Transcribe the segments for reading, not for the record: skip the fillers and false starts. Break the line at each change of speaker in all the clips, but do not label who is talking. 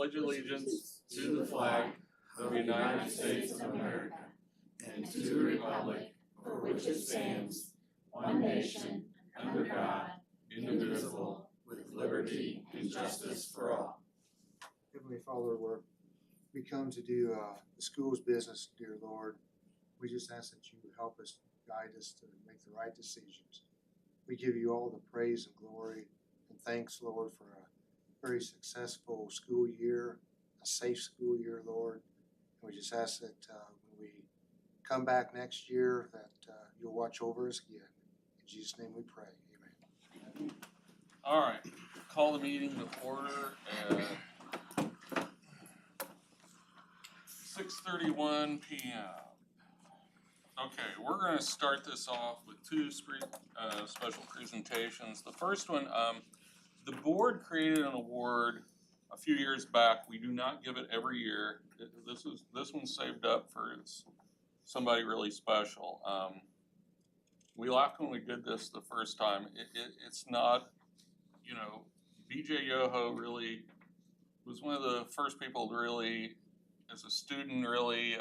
pledge allegiance to the flag of the United States of America and to the republic for which it stands, one nation, under God, indivisible, with liberty and justice for all.
Heavenly Father, we come to do the school's business, dear Lord. We just ask that you help us, guide us to make the right decisions. We give you all the praise and glory and thanks, Lord, for a very successful school year, a safe school year, Lord. And we just ask that when we come back next year, that you'll watch over us again. In Jesus' name we pray. Amen.
All right, call the meeting to order at 6:31 p.m. Okay, we're going to start this off with two special presentations. The first one, the board created an award a few years back. We do not give it every year. This one's saved up for somebody really special. We laughed when we did this the first time. It's not, you know, BJ Yoho really was one of the first people to really, as a student, really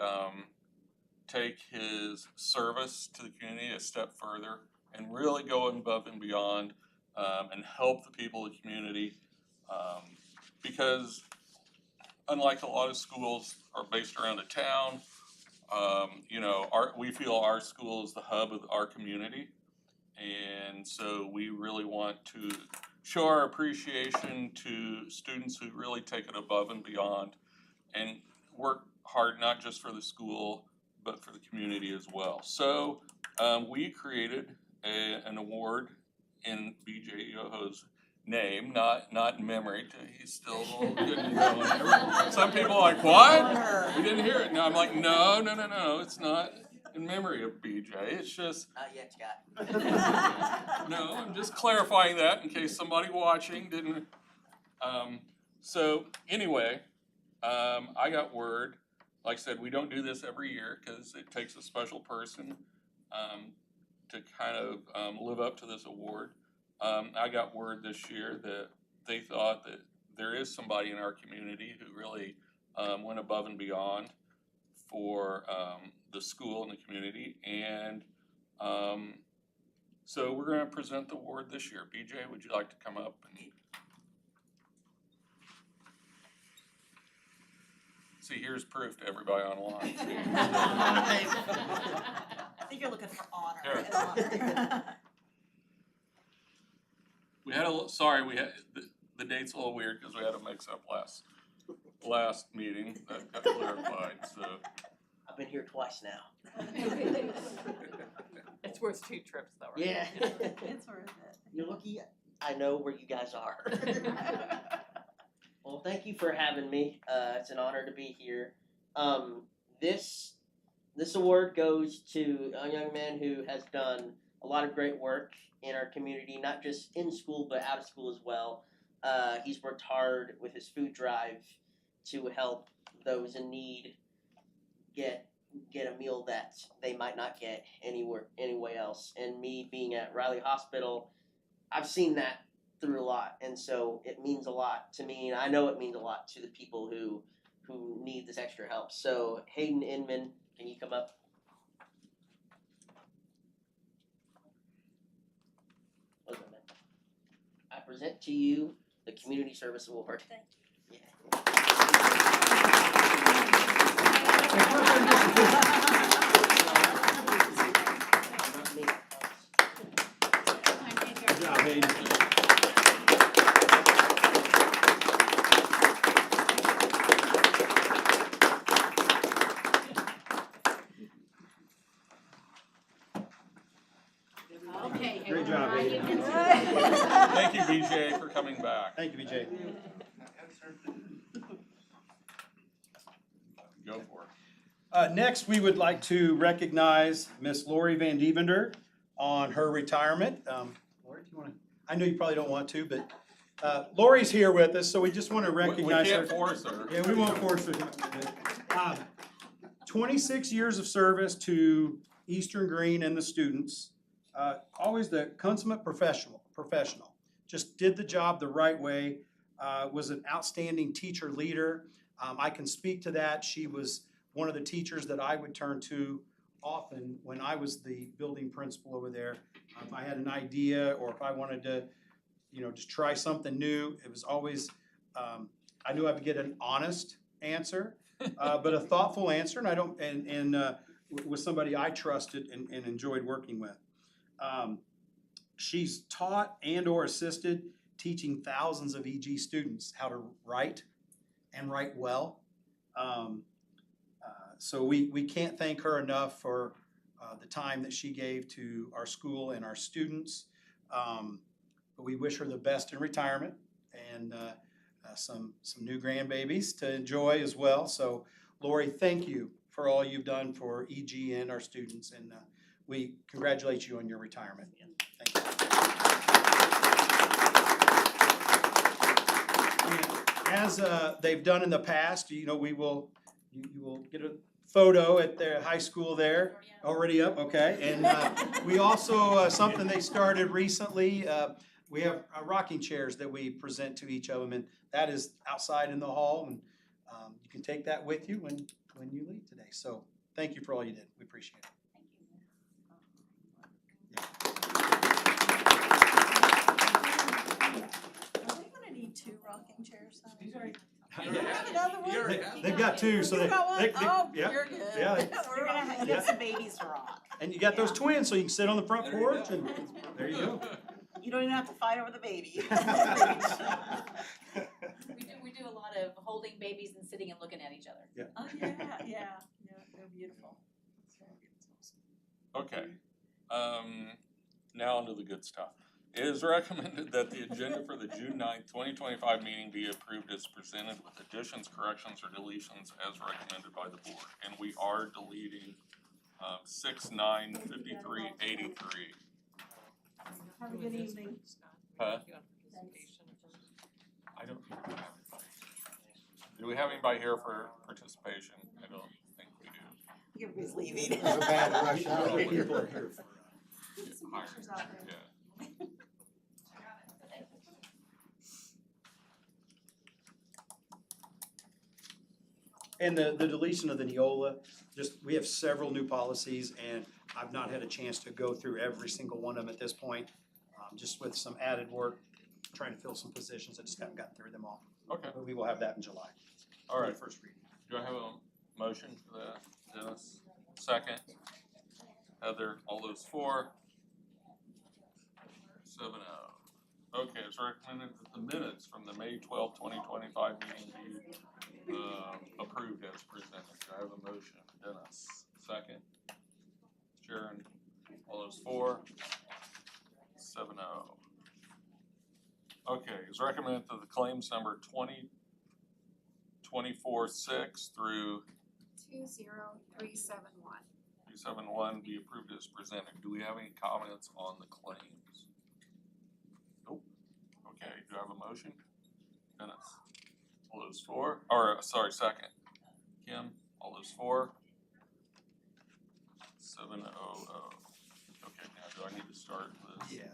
take his service to the community a step further and really go above and beyond and help the people of the community. Because unlike a lot of schools are based around a town, you know, we feel our school is the hub of our community. And so we really want to show our appreciation to students who really take it above and beyond and work hard, not just for the school, but for the community as well. So we created an award in BJ Yoho's name, not in memory. He's still good and going. Some people are like, what? We didn't hear it. No, I'm like, no. It's not in memory of BJ. It's just.
Not yet, Scott.
No, I'm just clarifying that in case somebody watching didn't. So anyway, I got word. Like I said, we don't do this every year because it takes a special person to kind of live up to this award. I got word this year that they thought that there is somebody in our community who really went above and beyond for the school and the community. And so we're going to present the award this year. BJ, would you like to come up? See, here's proof to everybody online.
I think you're looking for honor.
We had the date's a little weird because we had a mix-up last meeting that got clarified. So
I've been here twice now.
It's worth 2 trips though, right?
Yeah.
It's worth it.
You're lucky I know where you guys are. Well, thank you for having me. It's an honor to be here. This award goes to a young man who has done a lot of great work in our community, not just in school, but out of school as well. He's worked hard with his food drive to help those in need get a meal that they might not get anywhere else. And me being at Riley Hospital, I've seen that through a lot, and so it means a lot to me, and I know it means a lot to the people who need this extra help. So Hayden Inman, can you come up? I present to you the Community Service Award.
Thank
you.
Good job, Hayden.
Okay.
Great job, Hayden.
thank you, BJ, for coming back.
Thank you, BJ.
Go for it.
Next, we would like to recognize Miss Lori Van Dievender on her retirement. Lori, do you want to? I know you probably don't want to, but Lori's here with us, so we just want to recognize her.
We can't force her.
Yeah, we won't force her. 26 years of service to Eastern Greene and the students. Always the consummate professional. Just did the job the right way. was an outstanding teacher leader. I can speak to that. She was one of the teachers that I would turn to often when I was the building principal over there. If I had an idea or if I wanted to, just try something new, it was always, I knew I would get an honest answer, but a thoughtful answer, and with somebody I trusted and enjoyed working with. She's taught and or assisted teaching thousands of EG students how to write and write well. So we can't thank her enough for the time that she gave to our school and our students. But we wish her the best in retirement and some new grandbabies to enjoy as well. So Lori, thank you for all you've done for EG and our students, and we congratulate you on your retirement. Thank you. And as they've done in the past, you will get a photo at their high school there. Already up, okay. And we also, something they started recently, we have rocking chairs that we present to each of them, and that is outside in the hall, and you can take that with you when you leave today. So thank you for all you did. We appreciate it.
Are they gonna need 2 rocking chairs?
He's already.
Another one?
They've got 2, so
You got one? Oh,
yeah,
you're good.
yeah.
We're gonna have,
Yeah.
get some babies to rock.
And you got those twins, so you can sit on the front porch, and there you go.
You don't even have to fight over the baby.
We do a lot of holding babies and sitting and looking at each other.
Oh, yeah, they're beautiful.
Okay, now onto the good stuff. It is recommended that the agenda for the June 9th, 2025 meeting be approved as presented with additions, corrections, or deletions as recommended by the board. And we are deleting 6, 9, 53, 83.
Have a good evening.
Huh? I don't think we have anybody. Do we have anybody here for participation? I don't think we do.
Everybody's leaving.
It was a bad rush hour.
People are here for
Get some pictures out there.
Yeah.
And the deletion of the Neola, we have several new policies, and I've not had a chance to go through every single one of them at this point. Just with some added work, trying to fill some positions, I just haven't gotten through them all.
Okay,
But we will have that in July.
all right.
First reading.
Do I have a motion for that? Dennis, second. Heather, all those for? 7-0. Okay, it's recommended that the minutes from the May 12, 2025 meeting be approved as presented. Do I have a motion? Dennis, second. Sharon, all those for? 7-0. Okay, it's recommended that the claims number 2024-6 through
20371.
371 be approved as presented. Do we have any comments on the claims? Nope. Okay, do I have a motion? Dennis, all those for, second. Kim, all those for? 700. Okay, now do I need to start this?
Yeah.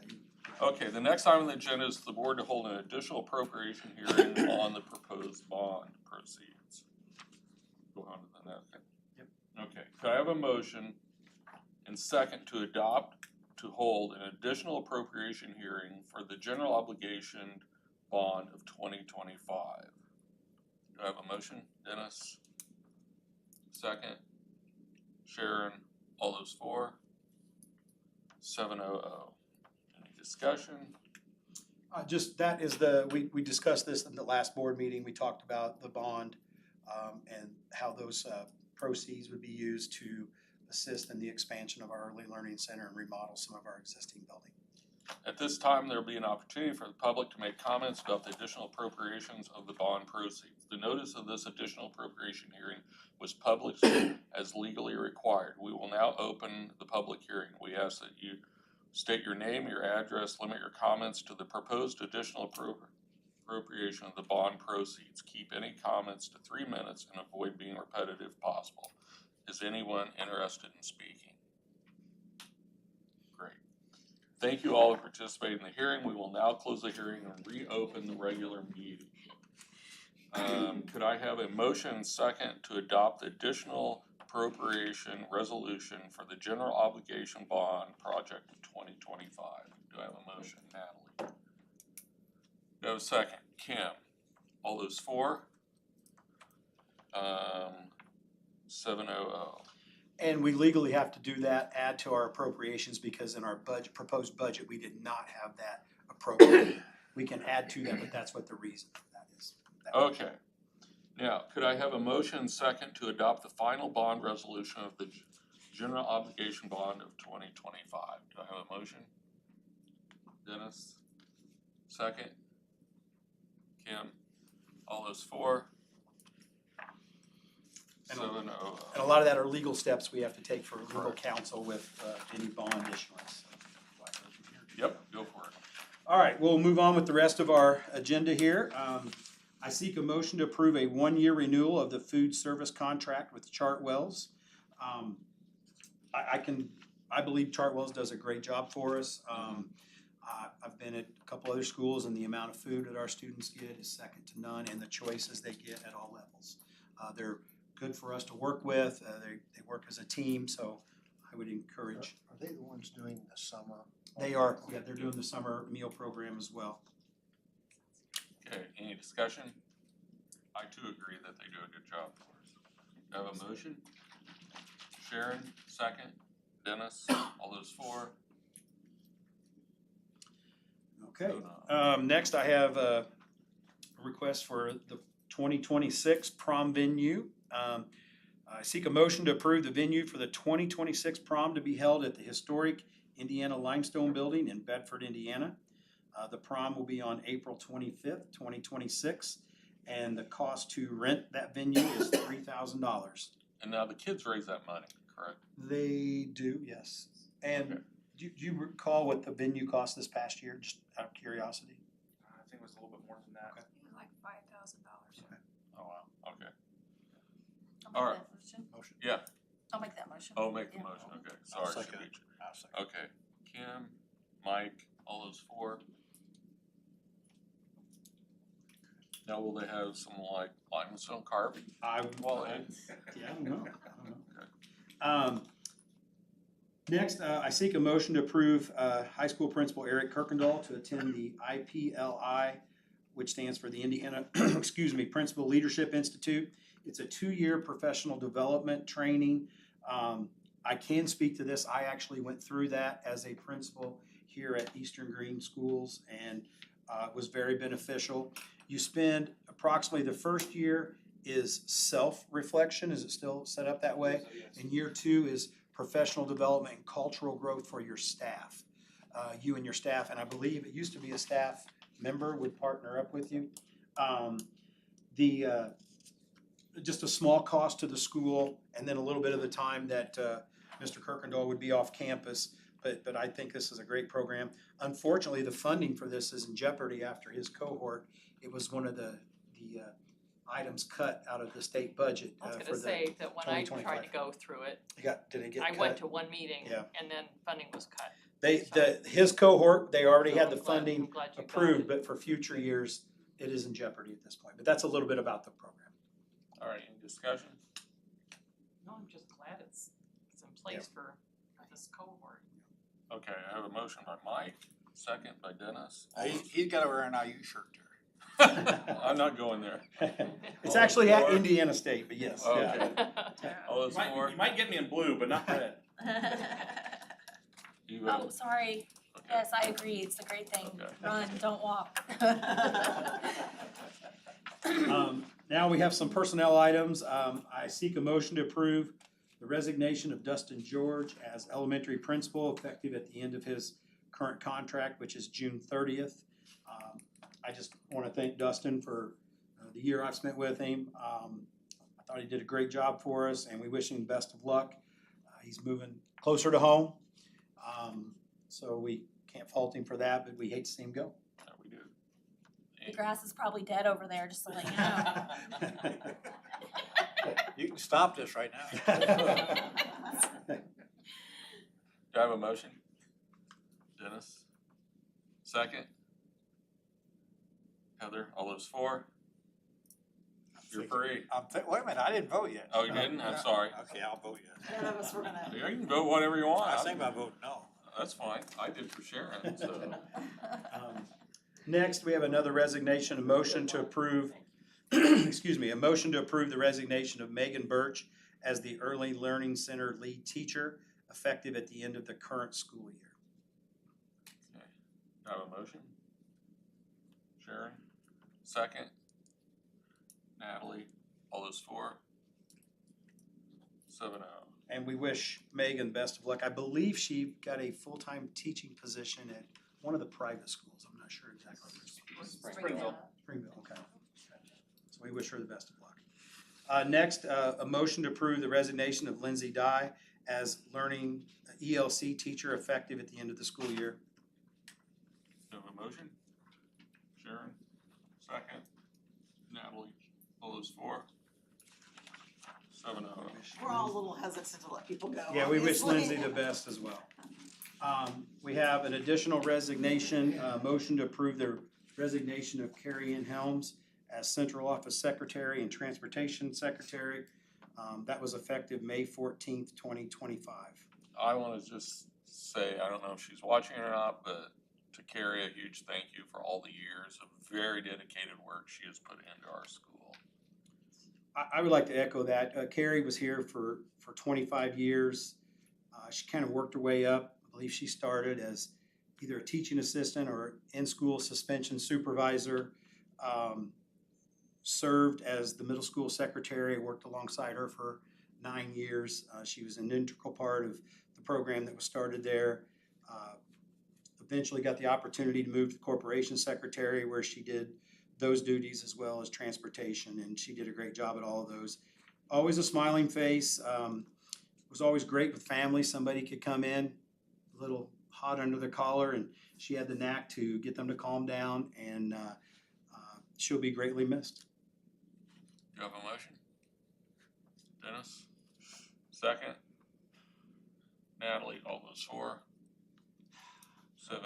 Okay, the next item on the agenda is the board to hold an additional appropriation hearing on the proposed bond proceeds. Go on to the next.
Yep.
Okay, could I have a motion and second to hold an additional appropriation hearing for the general obligation bond of 2025? Do I have a motion? Dennis? Second? Sharon? All those for? 700. Any discussion?
Just that is we discussed this in the last board meeting. We talked about the bond and how those proceeds would be used to assist in the expansion of our early learning center and remodel some of our existing building.
At this time, there will be an opportunity for the public to make comments about the additional appropriations of the bond proceeds. The notice of this additional appropriation hearing was published as legally required. We will now open the public hearing. We ask that you state your name, your address, limit your comments to the proposed additional appropriation of the bond proceeds. Keep any comments to 3 minutes and avoid being repetitive if possible. Is anyone interested in speaking? Great. Thank you all who participated in the hearing. We will now close the hearing and reopen the regular meeting. Could I have a motion and second to adopt the additional appropriation resolution for the general obligation bond project of 2025? Do I have a motion, Natalie? Do I have a second? Kim? All those for? 700.
And we legally have to do that, add to our appropriations, because in our budget, proposed budget, we did not have that appropriated. We can add to that, but that's what the reason for that is.
Okay. Now, could I have a motion and second to adopt the final bond resolution of the general obligation bond of 2025? Do I have a motion? Dennis? Second? Kim? All those for?
And
700.
And a lot of that are legal steps we have to take for legal counsel with any bond issuance.
Yep, go for it.
All right, we'll move on with the rest of our agenda here. I seek a motion to approve a one-year renewal of the food service contract with Chartwells. I believe Chartwells does a great job for us. I've been at a couple other schools, and the amount of food that our students get is second to none, and the choices they get at all levels. They're good for us to work with. They work as a team, so I would encourage.
Are they the ones doing the summer?
They are, yeah, they're doing the summer meal program as well.
Okay, any discussion? I too agree that they do a good job for us. Do I have a motion? Sharon, second. Dennis, all those for?
Okay, next I have a request for the 2026 prom venue. I seek a motion to approve the venue for the 2026 prom to be held at the historic Indiana Limestone Building in Bedford, Indiana. The prom will be on April 25th, 2026, and the cost to rent that venue is $3,000.
And now the kids raise that money, correct?
They do, yes. And
Okay.
do you recall what the venue cost this past year, just out of curiosity?
I think it was a little bit more than that.
Okay.
Like $5,000.
Oh, wow, okay.
I'll
All
make
right.
that motion.
Motion.
Yeah,
I'll make that motion.
oh, make the
Yeah.
motion, okay, sorry. should
second
be-
it. I'll second.
Okay, Kim, Mike, all those for? Now, will they have some like limestone carving?
I
Yeah,
I don't know. Next, I seek a motion to approve high school principal Eric Kirkendall to attend the IPLI, which stands for the Indiana, Principal Leadership Institute. It's a 2-year professional development training. I can speak to this. I actually went through that as a principal here at Eastern Greene Schools, and it was very beneficial. You spend approximately the first year is self-reflection. Is it still set up that way? And year 2 is professional development and cultural growth for your staff. You and your staff, and I believe it used to be a staff member would partner up with you. Just a small cost to the school, and then a little bit of the time that Mr. Kirkendall would be off campus. But I think this is a great program. Unfortunately, the funding for this is in jeopardy after his cohort. It was one of the items cut out of the state budget
I was
for
gonna
the.
say that when I
2025.
tried to go through it,
Did it get
I
cut?
went to one meeting
Yeah.
and then funding was cut.
His cohort, they already
So
had the
I'm glad-
funding
I'm glad you got
approved,
it.
but for future years, it is in jeopardy at this point. But that's a little bit about the program.
all right, any discussion?
No, I'm just glad it's in place for this cohort.
Okay, I have a motion by Mike, second by Dennis.
He's gotta wear an IU shirt there.
I'm not going there.
It's
All
actually at
for?
Indiana State, but yes.
Okay. All those for?
You might get me in blue, but not red.
You
Oh,
vote?
sorry.
Okay.
Yes, I agree. It's a great thing.
Okay.
Run, don't walk.
Now we have some personnel items. I seek a motion to approve the resignation of Dustin George as elementary principal effective at the end of his current contract, which is June 30th. I just want to thank Dustin for the year I've spent with him. I thought he did a great job for us, and we wish him best of luck. He's moving closer to home, so we can't fault him for that, but we hate to see him go.
Yeah, we do.
The grass is probably dead over there, just to let you know.
You can stop this right now.
Do I have a motion? Dennis? Second? Heather, all those for? You're free.
Wait a minute, I didn't vote yet.
Oh, you didn't? I'm sorry.
Okay, I'll vote yes.
None of us were gonna.
You can vote whatever you want.
I was thinking about voting no.
That's fine. I did for Sharon, so.
Next, we have another resignation, a motion to approve, excuse me, a motion to approve the resignation of Megan Birch as the Early Learning Center lead teacher, effective at the end of the current school year.
Okay. Do I have a motion? Sharon? Second? Natalie? All those for? 7-0.
And we wish Megan best of luck. I believe she got a full-time teaching position at one of the private schools. I'm not sure exactly which.
Springville.
Springville, okay. So we wish her the best of luck. Next, a motion to approve the resignation of Lindsay Dye as learning ELC teacher effective at the end of the school year.
Do I have a motion? Sharon? Second? Natalie? All those for? 7-0.
We're all a little hesitant to let people go.
Yeah, we wish
obviously.
Lindsay the best as well. We have an additional resignation, motion to approve the resignation of Carrie Ann Helms as Central Office Secretary and Transportation Secretary. That was effective May 14th, 2025.
I wanna just say, I don't know if she's watching or not, but to Carrie, a huge thank you for all the years of very dedicated work she has put into our school.
I would like to echo that. Carrie was here for 25 years. She kind of worked her way up. I believe she started as either a teaching assistant or in-school suspension supervisor. Served as the middle school secretary, worked alongside her for 9 years. She was an integral part of the program that was started there. Eventually got the opportunity to move to corporation secretary, where she did those duties as well as transportation, and she did a great job at all of those. Always a smiling face, was always great with family. Somebody could come in a little hot under the collar, and she had the knack to get them to calm down, and she'll be greatly missed.
Do you have a motion? Dennis? Second? Natalie, all those for? 7-0.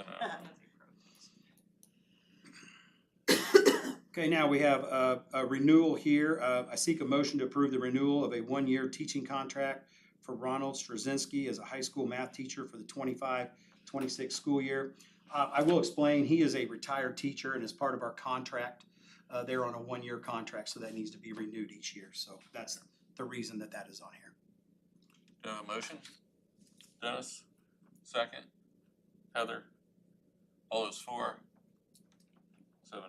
Okay, now we have a renewal here. I seek a motion to approve the renewal of a one-year teaching contract for Ronald Straczynski as a high school math teacher for the 25-26 school year. I will explain, he is a retired teacher and is part of our contract. They're on a one-year contract, so that needs to be renewed each year. So that's the reason that that is on here.
Do you have a motion? Dennis? Second? Heather? All those for? 7-0.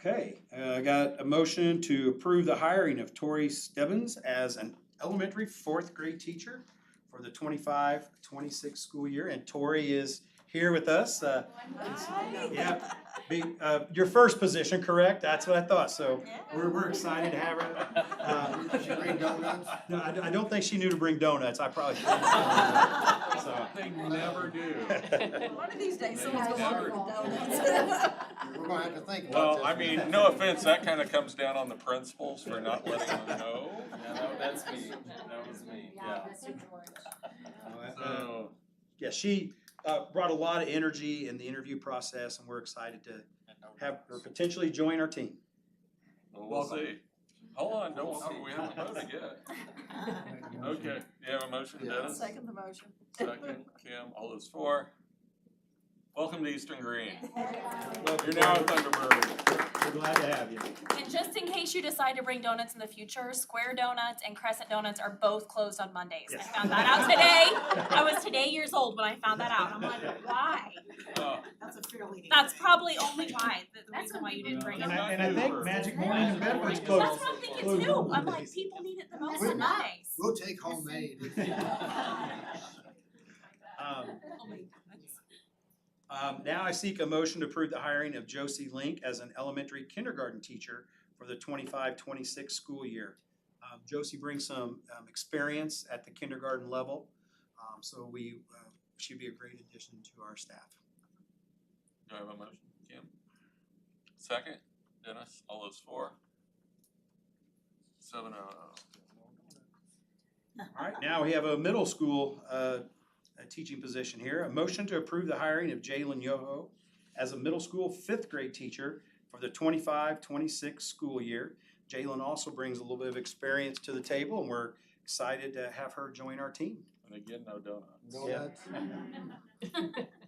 Okay, I got a motion to approve the hiring of Tori Stebbins as an elementary fourth grade teacher for the 25-26 school year. And Tori is here with us. Yeah, your first position, correct? That's what I thought. So we're excited to have her.
Did she bring donuts?
No, I don't think she knew to bring donuts. I probably should. So.
They never do.
One of these days,
They
someone's gonna
never-
order donuts.
We're gonna have to think about
Well,
this.
I mean, no offense, that kinda comes down on the principals for not letting them know.
That's me. That was me, yeah.
So,
Yeah, she brought a lot of energy in the interview process, and we're excited to have her potentially join our team.
well, we'll see. Hold on, we haven't voted yet. Okay, you have a motion, Dennis?
Second the motion.
Second, Kim, all those for? Welcome to Eastern Green.
Welcome,
You're now a
Tori.
Thunderbird.
We're glad to have you.
And just in case you decide to bring donuts in the future, Square Donuts and Crescent Donuts are both closed on Mondays.
Yes.
I found that out today. I was today years old when I found that out. I'm like, why?
That's a fairly neat
That's
thing.
probably only why, the reason why you didn't bring it.
And I think Magic Morning and Bedford's closed.
That's what I'm thinking
closed
too.
on
I'm like,
Mondays.
people need it the most
We're
on
not.
Mondays.
We'll take homemade.
Now I seek a motion to approve the hiring of Josie Link as an elementary kindergarten teacher for the 25-26 school year. Josie brings some experience at the kindergarten level, so she'd be a great addition to our staff.
Do I have a motion, Kim? Second, Dennis, all those for? 7-0.
All right, now we have a middle school teaching position here. A motion to approve the hiring of Jalen Yoho as a middle school fifth grade teacher for the 25-26 school year. Jalen also brings a little bit of experience to the table, and we're excited to have her join our team.
And again, no donuts.
Donuts.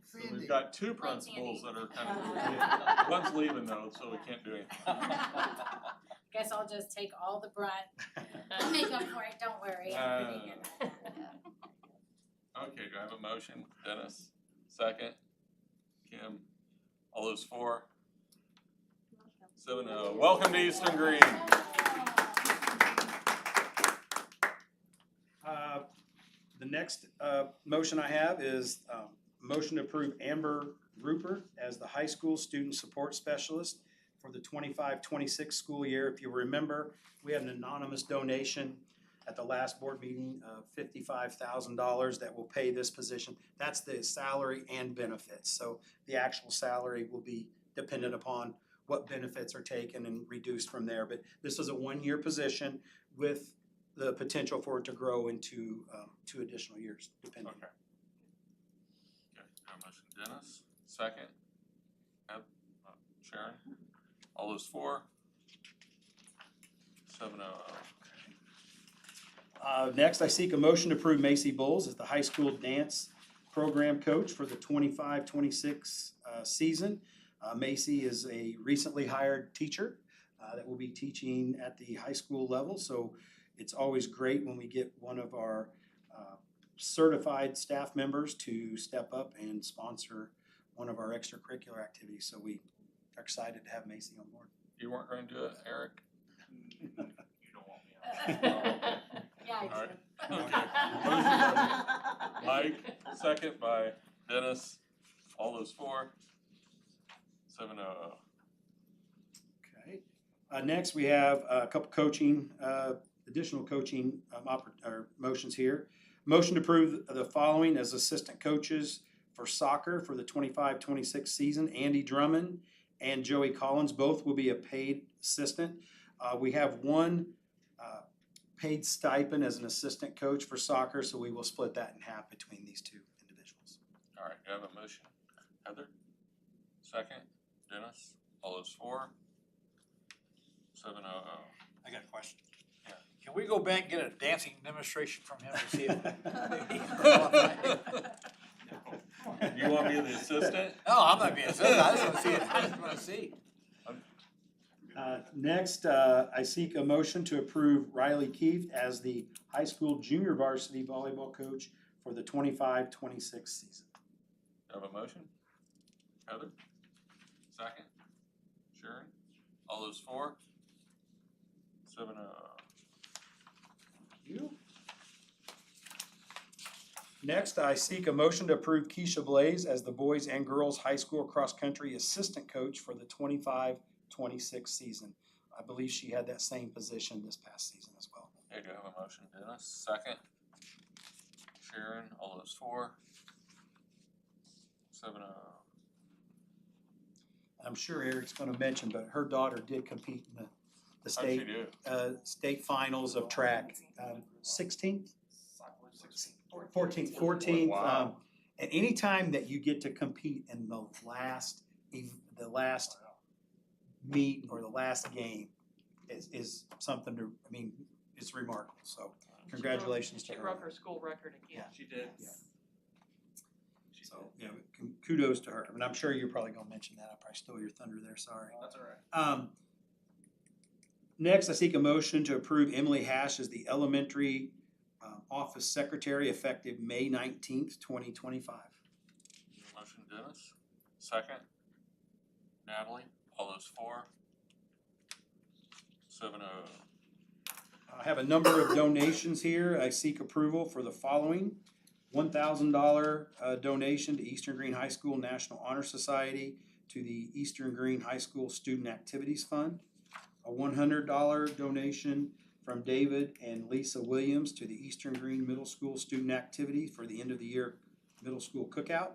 So we've got two principals that are kind of, one's leaving though, so we can't do anything.
Guess I'll just take all the brunt. I'll make up for it, don't worry.
Okay, do I have a motion? Dennis, second. Kim, all those four? 7-0. Welcome to Eastern Greene.
The next motion I have is motion to approve Amber Rupert as the high school student support specialist for the 25-26 school year. If you remember, we had an anonymous donation at the last board meeting of $55,000 that will pay this position. That's the salary and benefits. So the actual salary will be dependent upon what benefits are taken and reduced from there. But this is a one-year position with the potential for it to grow into 2 additional years, depending.
Okay. Okay, do I have a motion? Dennis, second. Sharon, all those four? 7-0.
Next, I seek a motion to approve Macy Bowles as the high school dance program coach for the 25-26 season. Macy is a recently hired teacher that will be teaching at the high school level, so it's always great when we get one of our certified staff members to step up and sponsor one of our extracurricular activities, so we are excited to have Macy on board.
You weren't going to do it, Eric? You don't want me
Yeah,
All right. Okay. Motion by Mike, second by Dennis. All those four? 7-0.
Okay. Next, we have a couple coaching, additional coaching motions here. Motion to approve the following as assistant coaches for soccer for the 25-26 season. Andy Drummond and Joey Collins, both will be a paid assistant. We have one paid stipend as an assistant coach for soccer, so we will split that in half between these two individuals.
All right, do I have a motion? Heather, second. Dennis, all those four? 7-0.
I got a question.
Yeah.
Can we go back and get a dancing demonstration from him to see if?
You want me the assistant?
No, I'm not being silly, I just wanna see it, I just wanna see.
Next, I seek a motion to approve Riley Keefe as the high school junior varsity volleyball coach for the 25-26 season.
Do I have a motion? Heather, second. Sharon, all those four? 7-0.
You. Next, I seek a motion to approve Keisha Blaze as the boys and girls high school cross-country assistant coach for the 25-26 season. I believe she had that same position this past season as well.
Okay, do I have a motion? Dennis, second. Sharon, all those four? 7-0.
I'm sure Eric's gonna mention, but her daughter did compete in the
How'd she
state,
do?
state finals of track, 16th? 14th.
Wow.
And any time that you get to compete in the last meet or the last game is something to, I mean, it's remarkable, so congratulations to
She
her.
broke her school record again.
She did.
Yeah. So, yeah, kudos to her. I mean, I'm sure you're probably gonna mention that. I probably stole your thunder there, sorry.
That's all right.
Next, I seek a motion to approve Emily Hash as the elementary office secretary effective May 19th, 2025.
Motion, Dennis, second. Natalie, all those four? 7-0.
I have a number of donations here. I seek approval for the following. $1,000 donation to Eastern Greene High School National Honor Society to the Eastern Greene High School Student Activities Fund. A $100 donation from David and Lisa Williams to the Eastern Greene Middle School Student Activity for the end of the year middle school cookout.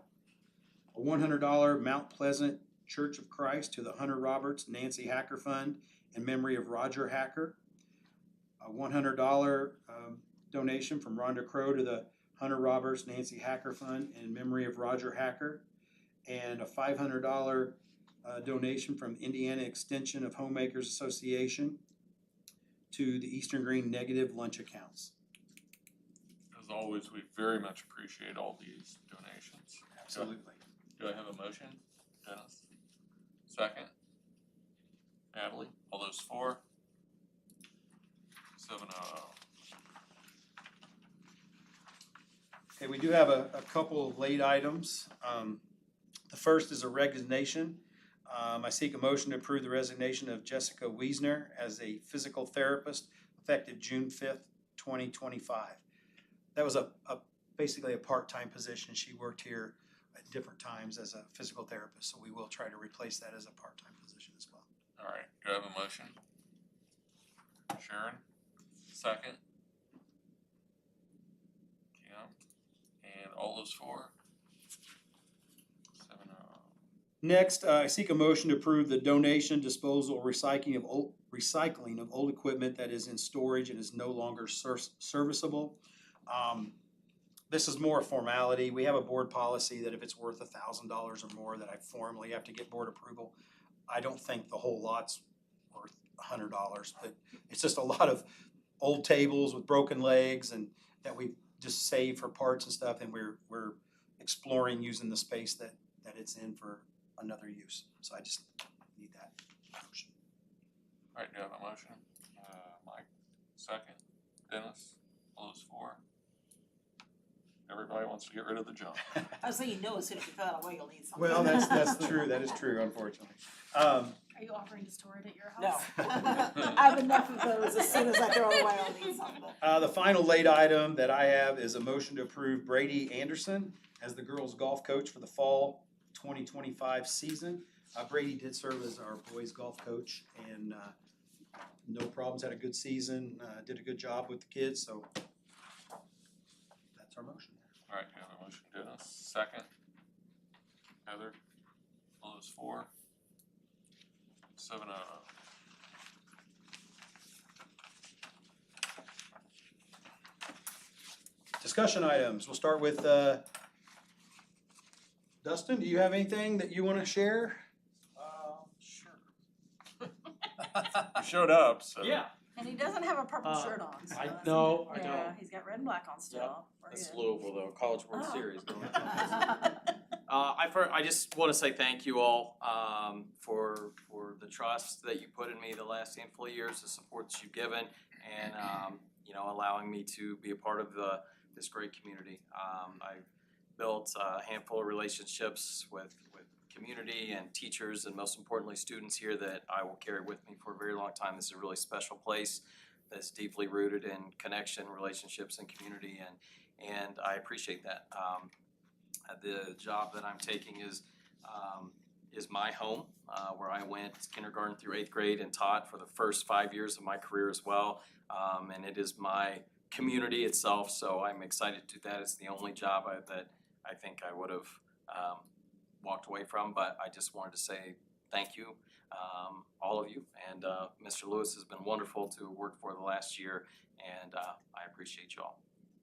A $100 Mount Pleasant Church of Christ to the Hunter Roberts Nancy Hacker Fund in memory of Roger Hacker. A $100 donation from Rhonda Crow to the Hunter Roberts Nancy Hacker Fund in memory of Roger Hacker, and a $500 donation from Indiana Extension of Homemakers Association to the Eastern Green Negative Lunch Accounts.
As always, we very much appreciate all these donations.
Absolutely.
Do I have a motion? Dennis? Second? Natalie? All those for? 7-0.
Okay, we do have a couple of late items. The first is a resignation. I seek a motion to approve the resignation of Jessica Wiesner as a physical therapist effective June 5th, 2025. That was basically a part-time position. She worked here at different times as a physical therapist, so we will try to replace that as a part-time position as well.
All right, do I have a motion? Sharon? Second? Kim? And all those for? 7-0.
Next, I seek a motion to approve the donation, disposal, recycling of old equipment that is in storage and is no longer serviceable. This is more a formality. We have a board policy that if it's worth $1,000 or more, that I formally have to get board approval. I don't think the whole lot's worth $100, but it's just a lot of old tables with broken legs and that we just save for parts and stuff, and we're exploring using the space that it's in for another use. So I just need that motion.
All right, do I have a motion? Mike, second. Dennis, all those for? Everybody wants to get rid of the junk.
I was thinking, no, as soon as you fill out away, you'll need something.
Well, that's true. That is true, unfortunately.
Are you offering to store it at your
No.
house?
I have enough of those. As soon as I throw it away, I'll need something.
The final late item that I have is a motion to approve Brady Anderson as the girls' golf coach for the fall 2025 season. Brady did serve as our boys' golf coach and no problems, had a good season, did a good job with the kids, so that's our motion.
All right, do I have a motion? Dennis, second. Heather, all those for? 7-0.
Discussion items. We'll start with Dustin. Do you have anything that you want to share?
Sure.
You showed up, so.
Yeah,
And he doesn't have a purple shirt on. So
I
that's-
know, I
Yeah,
know.
he's got red and black on still. We're
That's
good.
Louisville though, College World
Oh.
Series going on. I just want to say thank you all for the trust that you put in me the last handful of years, the support that you've given, and allowing me to be a part of this great community. I've built a handful of relationships with community and teachers, and most importantly students here, that I will carry with me for a very long time. This is a really special place that's deeply rooted in connection, relationships, and community, and I appreciate that. The job that I'm taking is my home, where I went kindergarten through 8th grade and taught for the first 5 years of my career as well, and it is my community itself, so I'm excited to do that. It's the only job that I think I would have walked away from, but I just wanted to say thank you, all of you, and Mr. Lewis has been wonderful to work for the last year, and I appreciate you all.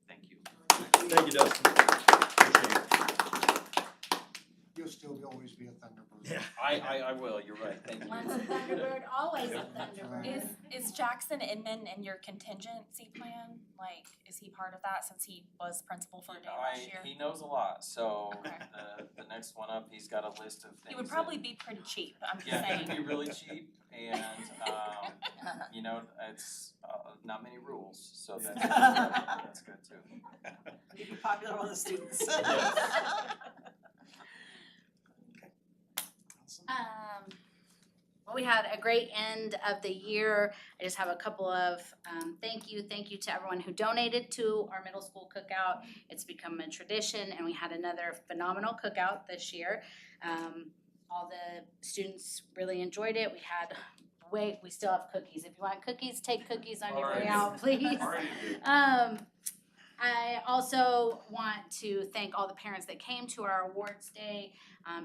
Thank you.
Thank you, Dustin. Appreciate it.
You'll still always be a Thunderbird.
Yeah.
I will, you're right, thank you.
Once a Thunderbird, always a Thunderbird.
Is Jackson Inman in your contingency plan? Like, is he part of that since he was principal for a day last year?
He knows a lot, so
Okay.
the next one up, he's got a list of things.
He would
that-
probably be pretty cheap, I'm just
Yeah,
saying.
it'd be really cheap, and it's not many rules, so that's good too.
He'd be popular with the students.
Well, we had a great end of the year. I just have a couple of thank you to everyone who donated to our middle school cookout. It's become a tradition, and we had another phenomenal cookout this year. All the students really enjoyed it. We still have cookies. If you want cookies, take cookies on your way out, please. I also want to thank all the parents that came to our awards day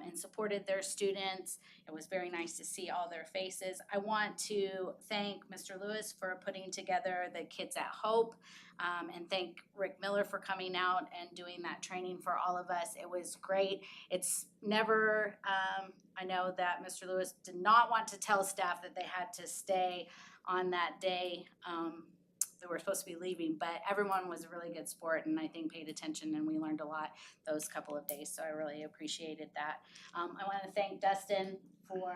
and supported their students. It was very nice to see all their faces. I want to thank Mr. Lewis for putting together the Kids at Hope and thank Rick Miller for coming out and doing that training for all of us. It was great. It's never, I know that Mr. Lewis did not want to tell staff that they had to stay on that day. That we're supposed to be leaving, but everyone was a really good sport and I think paid attention and we learned a lot those couple of days, so I really appreciated that. I want to thank Dustin for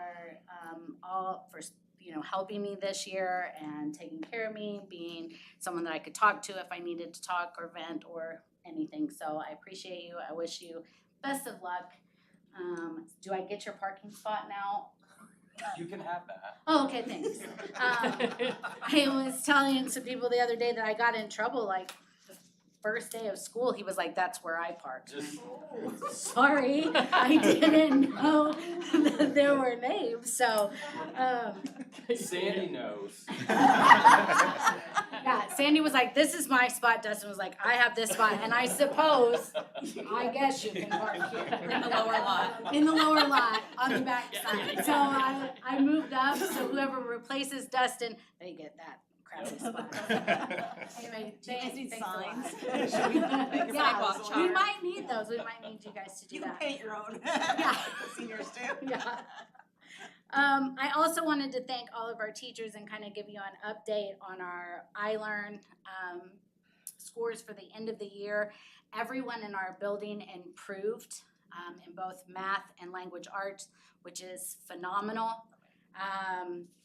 helping me this year and taking care of me, being someone that I could talk to if I needed to talk or vent or anything. So I appreciate you. I wish you best of luck. Do I get your parking spot now?
You can have that.
Oh, okay, thanks. I was telling some people the other day that I got in trouble, like, the first day of school, he was like, that's where I parked. Sorry, I didn't know that there were names, so,
Sandy knows.
yeah, Sandy was like, this is my spot, Dustin was like, I have this spot, and I suppose, I guess you can park here.
In the lower lot.
In the lower lot, on the back side. So I moved up, so whoever replaces Dustin, they get that crappy spot. Anyway,
Do you guys need
thanks a lot.
signs? Should we make a
Yeah,
sidewalk
we
chart?
might need those, we might need you guys to do
You can
that.
paint your own.
Yeah.
Seniors do.
Yeah. I also wanted to thank all of our teachers and kind of give you an update on our iLearn scores for the end of the year. Everyone in our building improved in both math and language arts, which is phenomenal.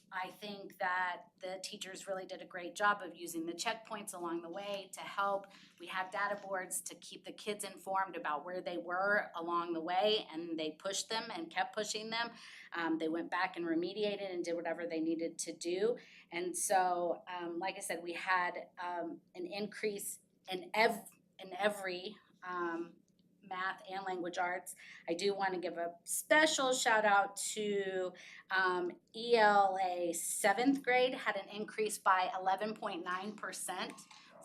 I think that the teachers really did a great job of using the checkpoints along the way to help. We had data boards to keep the kids informed about where they were along the way, and they pushed them and kept pushing them. They went back and remediated and did whatever they needed to do. And so, like I said, we had an increase in every math and language arts. I do want to give a special shout out to ELA 7th grade had an increase by 11.9%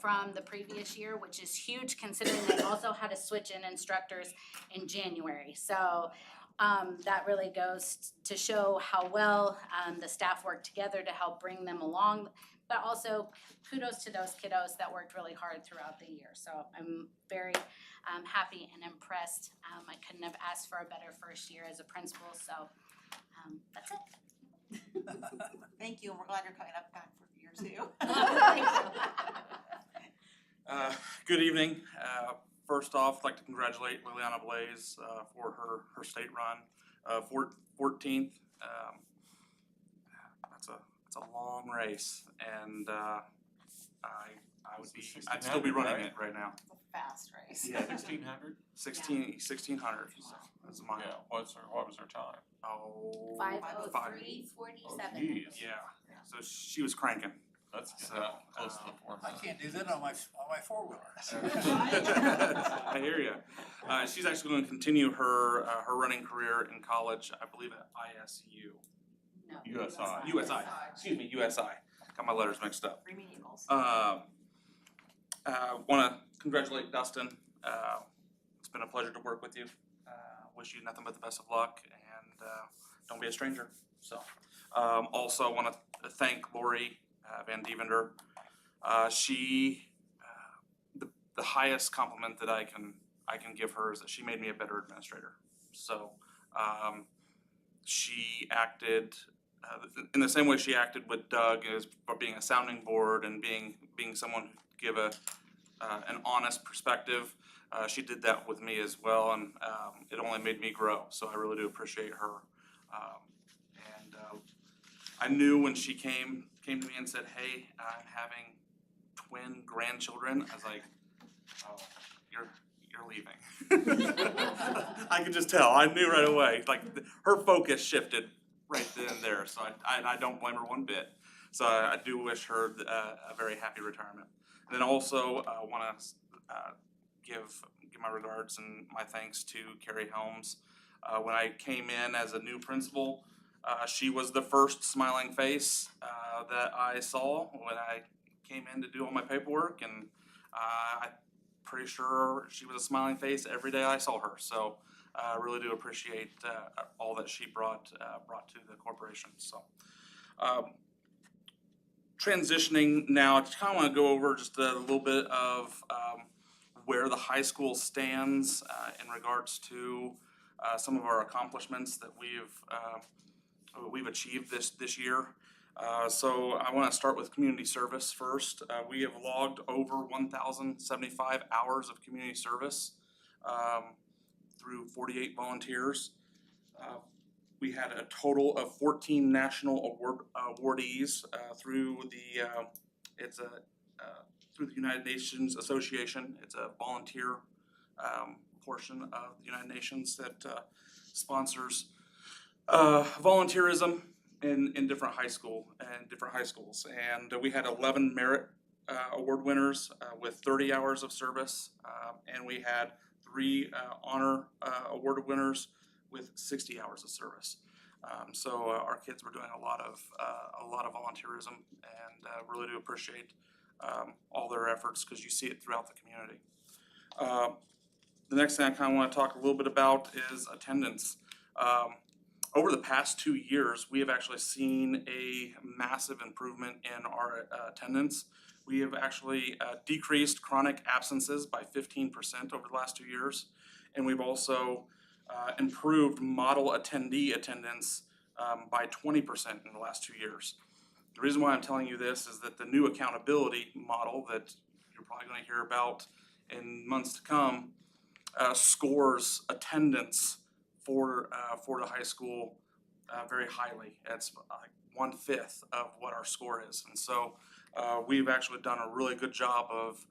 from the previous year, which is huge considering they also had to switch in instructors in January. So that really goes to show how well the staff worked together to help bring them along, but also kudos to those kiddos that worked really hard throughout the year. So I'm very happy and impressed. I couldn't have asked for a better first year as a principal, so that's it.
Thank you, and we're glad you're coming up back for year two.
Thank you.
Good evening. First off, I'd like to congratulate Liliana Blaze for her state run, 14th. That's a long race, and I'd still be running it right now.
It's a fast race.
Yeah,
1600?
1600. So that's a mile.
Yeah, what was her time?
Oh,
5:03:47.
Geez.
yeah. So she was cranking.
That's
So,
close to the
I
400.
can't do that on my four-wheeler.
I hear you. She's actually going to continue her running career in college, I believe at ISU.
No.
USI.
USI. Excuse me, USI. Got my letters mixed up.
Remy Eagles.
Want to congratulate Dustin. It's been a pleasure to work with you. Wish you nothing but the best of luck, and don't be a stranger. So, also want to thank Lori Van Dievender. She, the highest compliment that I can give her is that she made me a better administrator. So, she acted in the same way she acted with Doug, as being a sounding board and being someone who could give an honest perspective. She did that with me as well, and it only made me grow. So I really do appreciate her. I knew when she came to me and said, "Hey, I'm having twin grandchildren." I was like, "Oh, you're leaving." I could just tell. I knew right away. Like her focus shifted right then and there. So I don't blame her one bit. So I do wish her a very happy retirement. And then also want to give my regards and my thanks to Carrie Helms. When I came in as a new principal, she was the first smiling face that I saw when I came in to do all my paperwork, and pretty sure she was a smiling face every day I saw her. So I really do appreciate all that she brought to the corporation. So transitioning now, I just kind of want to go over just a little bit of where the high school stands in regards to some of our accomplishments that we've achieved this year. So I want to start with community service first. We have logged over 1,075 hours of community service through 48 volunteers. We had a total of 14 national awardees through the United Nations Association. It's a volunteer portion of the United Nations that sponsors volunteerism in different schools. And we had 11 merit award winners with 30 hours of service, and we had 3 honor award winners with 60 hours of service. So our kids were doing a lot of volunteerism, and really do appreciate all their efforts, because you see it throughout the community. The next thing I kind of want to talk a little bit about is attendance. Over the past 2 years, we have actually seen a massive improvement in our attendance. We have actually decreased chronic absences by 15% over the last 2 years, and we've also improved model attendee attendance by 20% in the last 2 years. The reason why I'm telling you this is that the new accountability model that you're probably going to hear about in months to come scores attendance for the high school very highly. It's like 1/5 of what our score is, and so we've actually done a really good job of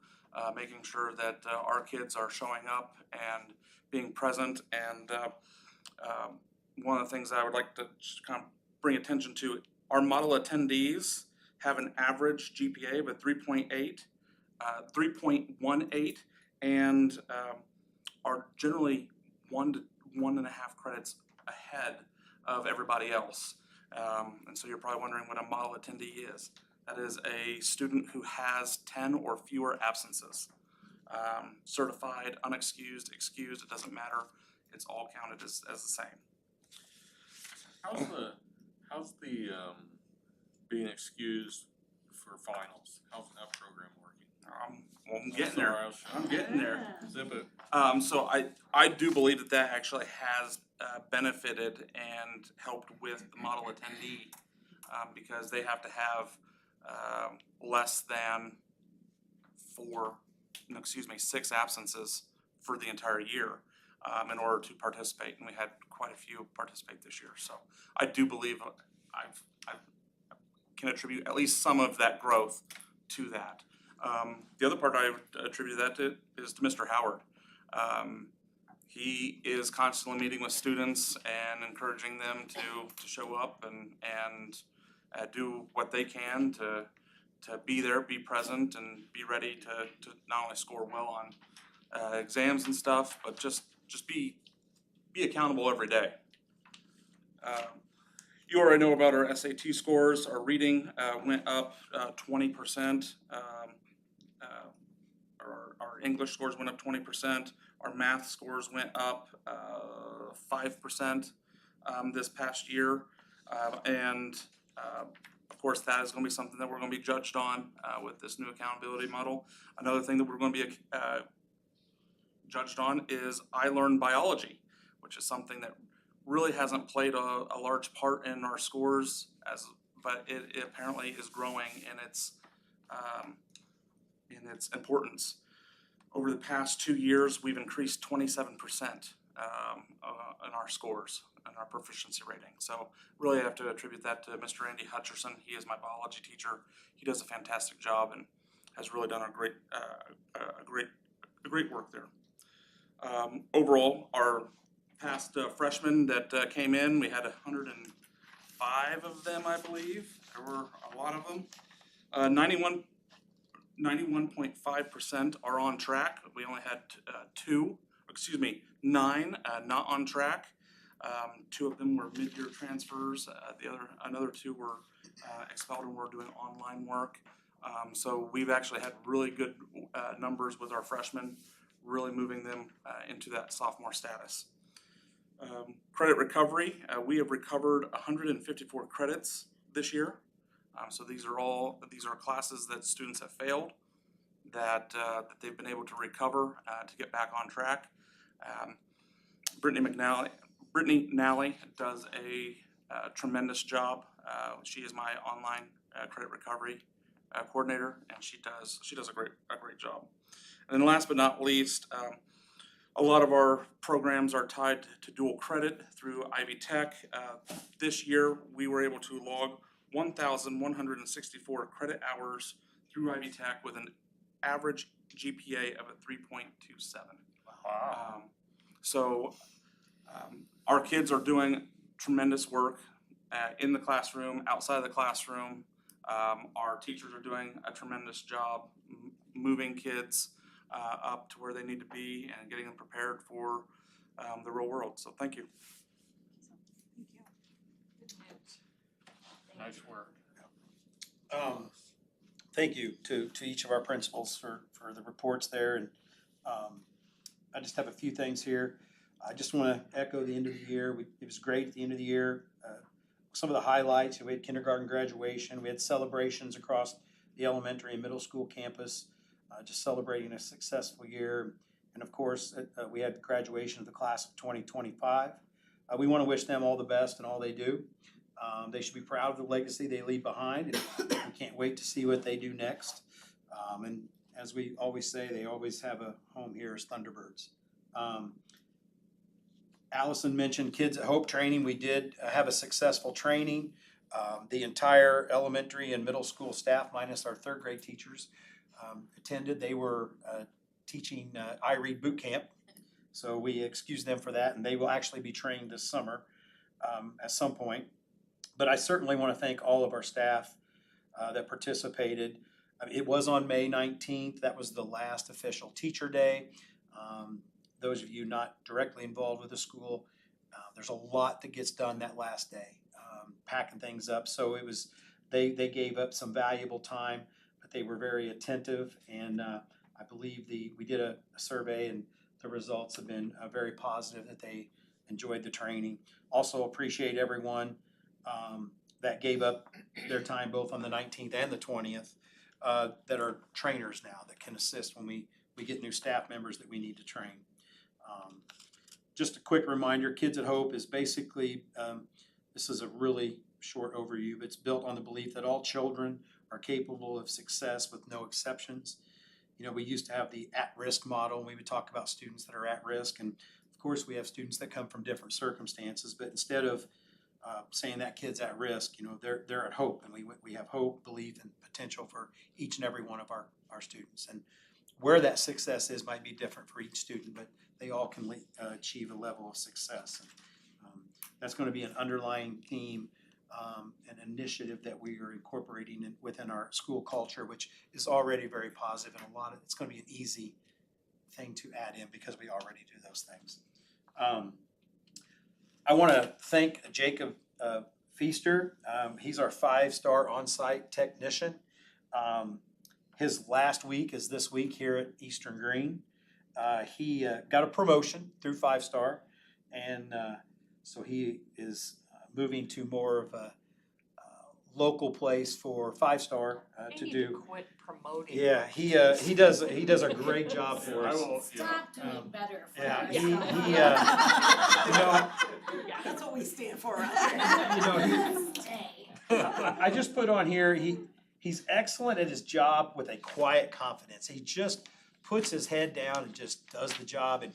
making sure that our kids are showing up and being present. And one of the things I would like to just kind of bring attention to, our model attendees have an average GPA of a 3.18, and are generally 1 to 1.5 credits ahead of everybody else. And so you're probably wondering what a model attendee is. That is a student who has 10 or fewer absences. Certified, unexcused, excused, it doesn't matter. It's all counted as the same.
How's the being excused for finals? How's that program working?
Well, I'm getting there. I'm getting there.
Zip it.
So I do believe that actually has benefited and helped with the model attendee, because they have to have less than 6 absences for the entire year in order to participate, and we had quite a few participate this year. So I do believe I can attribute at least some of that growth to that. The other part I would attribute that to is to Mr. Howard. He is constantly meeting with students and encouraging them to show up and do what they can to be there, be present, and be ready to not only score well on exams and stuff, but just be accountable every day. You already know about our SAT scores. Our reading went up 20%. Our English scores went up 20%. Our math scores went up 5% this past year. And of course, that is going to be something that we're going to be judged on with this new accountability model. Another thing that we're going to be judged on is I Learn Biology, which is something that really hasn't played a large part in our scores, but it apparently is growing in its importance. Over the past 2 years, we've increased 27% in our scores and our proficiency rating. So really I have to attribute that to Mr. Andy Hutcherson. He is my biology teacher. He does a fantastic job and has really done a great work there. Overall, our past freshmen that came in, we had 105 of them, I believe. There were a lot of them. 91.5% are on track. We only had 9 not on track. 2 of them were mid-year transfers. Another 2 were expelled and were doing online work. So we've actually had really good numbers with our freshmen, really moving them into that sophomore status. Credit recovery, we have recovered 154 credits this year. So these are classes that students have failed that they've been able to recover to get back on track. Brittany Nally does a tremendous job. She is my online credit recovery coordinator, and she does a great job. And then last but not least, a lot of our programs are tied to dual credit through Ivy Tech. This year, we were able to log 1,164 credit hours through Ivy Tech with an average GPA of a 3.27.
Wow.
So our kids are doing tremendous work in the classroom, outside of the classroom. Our teachers are doing a tremendous job moving kids up to where they need to be and getting them prepared for the real world. So thank you.
Nice work.
Thank you to each of our principals for the reports there, and I just have a few things here. I just want to echo the end of the year. It was great at the end of the year. Some of the highlights, we had kindergarten graduation, we had celebrations across the elementary and middle school campus, just celebrating a successful year. And of course, we had graduation of the class of 2025. We want to wish them all the best in all they do. They should be proud of the legacy they leave behind, and we can't wait to see what they do next. And as we always say, they always have a home here as Thunderbirds. Allison mentioned Kids at Hope training. We did have a successful training. The entire elementary and middle school staff, minus our third grade teachers, attended. They were teaching iRead boot camp, so we excuse them for that, and they will actually be trained this summer at some point. But I certainly want to thank all of our staff that participated. It was on May 19th. That was the last official teacher day. Those of you not directly involved with the school, there's a lot that gets done that last day, packing things up. So it was, they gave up some valuable time, but they were very attentive. And I believe we did a survey, and the results have been very positive that they enjoyed the training. Also appreciate everyone that gave up their time both on the 19th and the 20th that are trainers now that can assist when we get new staff members that we need to train. Just a quick reminder, Kids at Hope is basically, this is a really short overview, but it's built on the belief that all children are capable of success with no exceptions. You know, we used to have the at-risk model, and we would talk about students that are at risk, and of course we have students that come from different circumstances, but instead of saying that kid's at risk, you know, they're at hope, and we have hope, belief, and potential for each and every one of our students. And where that success is might be different for each student, but they all can achieve a level of success. And, that's going to be an underlying theme, an initiative that we are incorporating within our school culture, which is already very positive, and it's going to be an easy thing to add in because we already do those things. I want to thank Jacob Feaster. He's our 5-star on-site technician. His last week is this week here at Eastern Greene. He got a promotion through 5-star, and so he is moving to more of a local place for 5-star to
They need
do.
to quit promoting.
Yeah, he does a great job for us.
Stop doing better for
Yeah,
us.
he you know,
That's what we stand for.
you know,
Stay.
I just put on here, he's excellent at his job with a quiet confidence. He just puts his head down and just does the job. And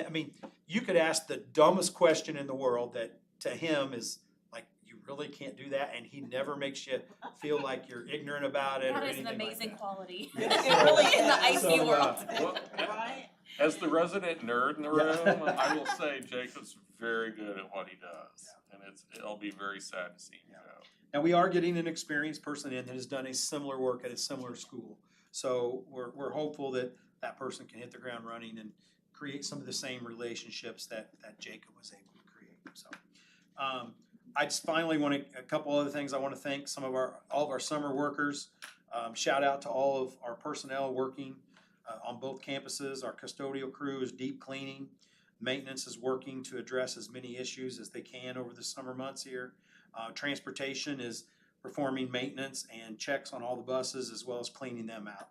I mean, you could ask the dumbest question in the world that to him is like, you really can't do that, and he never makes you feel like you're ignorant about it or
That is
anything
an
like
amazing
that.
quality.
Yeah,
It really in the IC
so,
world.
Well,
Right?
as the resident nerd in the
Yeah.
room, I will say Jacob's very good at what he does, and it'll be very sad to see him go.
Now, we are getting an experienced person in that has done a similar work at a similar school. So we're hopeful that that person can hit the ground running and create some of the same relationships that Jacob was able to create. So I just finally want to, a couple other things. I want to thank all of our summer workers. Shout out to all of our personnel working on both campuses. Our custodial crew is deep cleaning. Maintenance is working to address as many issues as they can over the summer months here. Transportation is performing maintenance and checks on all the buses as well as cleaning them out.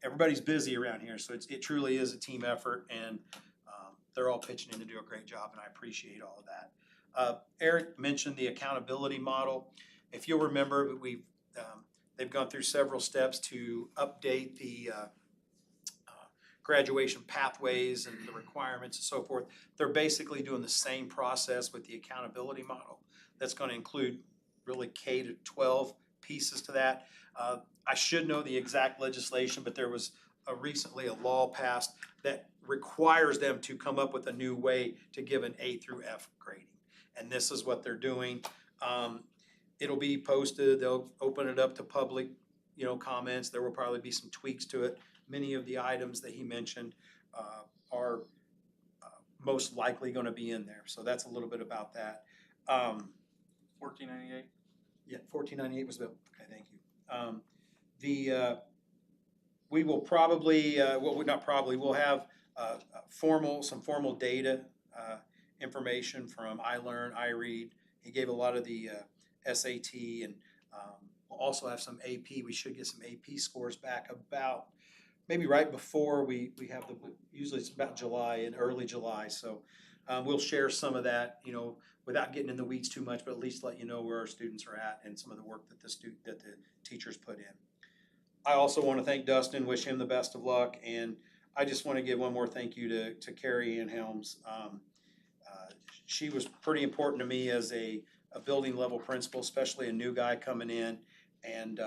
Everybody's busy around here, so it truly is a team effort, and they're all pitching in to do a great job, and I appreciate all of that. Eric mentioned the accountability model. If you'll remember, they've gone through several steps to update the graduation pathways and the requirements and so forth. They're basically doing the same process with the accountability model. That's going to include really K to 12 pieces to that. I should know the exact legislation, but there was recently a law passed that requires them to come up with a new way to give an A through F grading. And this is what they're doing. It'll be posted, they'll open it up to public, comments. There will probably be some tweaks to it. Many of the items that he mentioned are most likely gonna be in there. So that's a little bit about that.
1498.
Yeah, 1498 was okay, thank you. We will probably, we'll have some formal data information from iLearn, iRead. He gave a lot of the SAT, and we'll also have some AP. We should get some AP scores back about maybe right before we have usually it's about July, in early July. So we'll share some of that, without getting in the weeds too much, but at least let you know where our students are at and some of the work that the teachers put in. I also want to thank Dustin, wish him the best of luck, and I just want to give one more thank you to Carrie Ann Helms. She was pretty important to me as a building level principal, especially a new guy coming in, and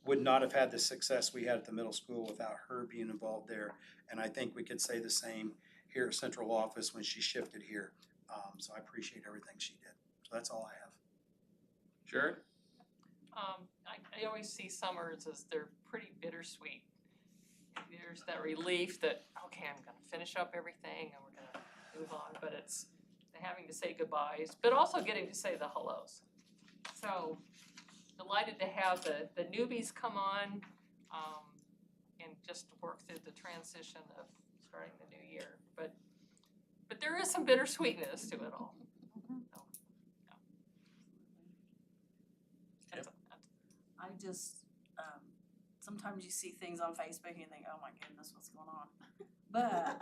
would not have had the success we had at the middle school without her being involved there. And I think we could say the same here at central office when she shifted here. So I appreciate everything she did. So that's all I have.
Jared?
I always see summers as they're pretty bittersweet. There's that relief that, okay, I'm gonna finish up everything and we're gonna move on, but it's having to say goodbyes, but also getting to say the hellos. So delighted to have the newbies come on and just work through the transition of starting the new year. But there is some bittersweetness to it all. So, yeah.
I just, sometimes you see things on Facebook and you think, oh my goodness, what's going on? But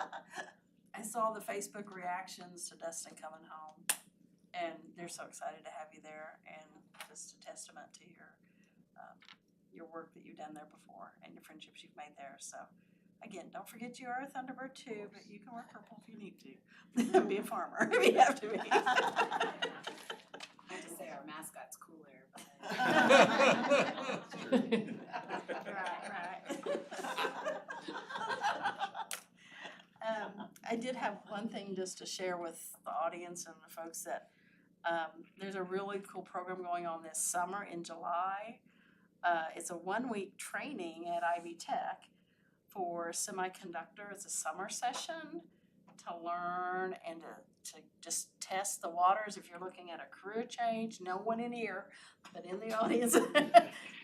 I saw the Facebook reactions to Dustin coming home, and they're so excited to have you there, and just a testament to your work that you've done there before and your friendships you've made there. So again, don't forget you are a Thunderbird too, but you can wear purple if you need to. Be a farmer if you have to be.
I have to say our mascot's cooler, but.
Right. I did have one thing just to share with the audience and the folks that there's a really cool program going on this summer in July. It's a 1-week training at Ivy Tech for semiconductor. It's a summer session to learn and to just test the waters. If you're looking at a career change, no one in here, but in the audience,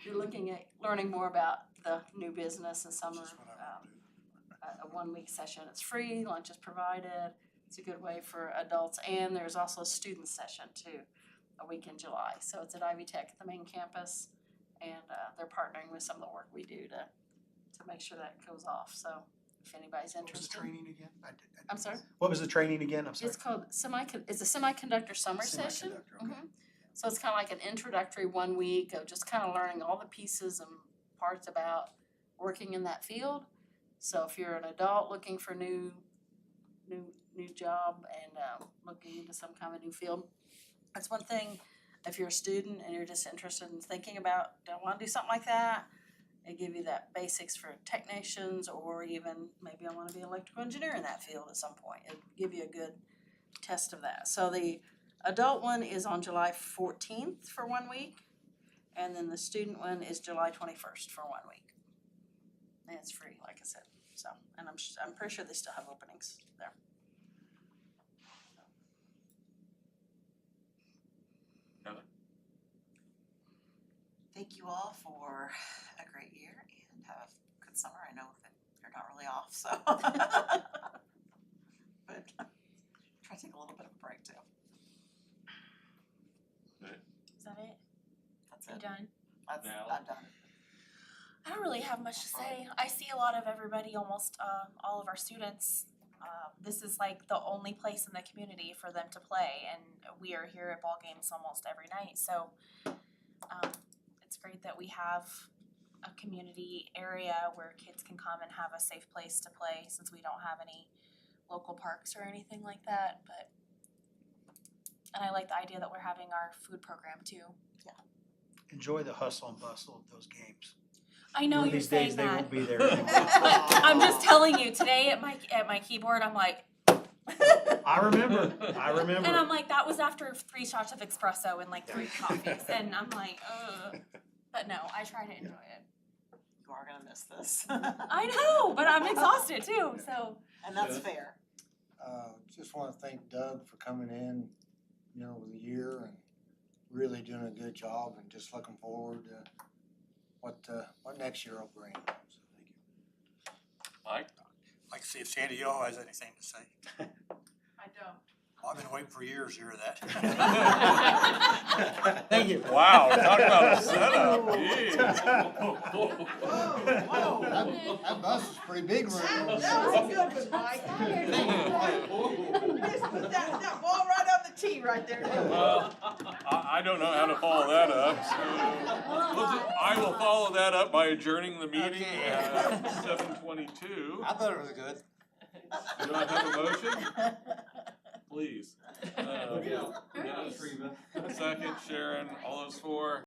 you're looking at learning more about the new business and summer. A 1-week session. It's free, lunch is provided. It's a good way for adults, and there's also a student session too, a week in July. So it's at Ivy Tech, the main campus, and they're partnering with some of the work we do to make sure that goes off. So if anybody's interested.
What was the training again?
I'm sorry?
What was the training again? I'm sorry.
It's called it's a semiconductor summer session.
Okay.
So it's kind of like an introductory 1 week of just kind of learning all the pieces and parts about working in that field. So if you're an adult looking for new job and looking into some kind of new field, that's one thing. If you're a student and you're just interested in thinking about, do I want to do something like that? They give you that basics for technicians, or even maybe I want to be an electrical engineer in that field at some point. It'll give you a good test of that. So the adult one is on July 14th for 1 week, and then the student one is July 21st for 1 week. And it's free, like I said. So, and I'm pretty sure they still have openings there.
thank you all for a great year and have a good summer. I know that you're not really off, so. But try to take a little bit of a break too.
Is that it?
That's
You
it.
done?
That's,
Now.
I'm done.
I don't really have much to say. I see a lot of everybody, almost all of our students. This is like the only place in the community for them to play, and we are here at ball games almost every night. So it's great that we have a community area where kids can come and have a safe place to play, since we don't have any local parks or anything like that. And I like the idea that we're having our food program too.
Enjoy the hustle and bustle of those games.
I know
One of
you're
these days
saying
they
that.
won't be there anymore.
But I'm just telling you, today at my keyboard, I'm like,
I remember.
and I'm like, that was after 3 shots of espresso and like 3 coffees, and I'm like, ugh. But no, I try to enjoy it.
You are gonna miss this.
I know, but I'm exhausted too, so.
And that's fair.
Just wanna thank Doug for coming in, you know, with a year and really doing a good job and just looking forward to what next year will bring. So thank you.
Mike?
I'd like to see if Sandy Yo has anything to say.
I don't.
Well, I've been waiting for years to hear that.
Thank you.
Wow, talk about a setup.
That bus is pretty big right
That
now.
was a good one, Mike. Just put that ball right on the tee right there.
Well, I don't know how to follow that up, so I will follow that up by adjourning the meeting at 7:22.
I thought it was good.
Do I have a motion? Please.
Look out.
Yes. Second, Sharon, all those 4.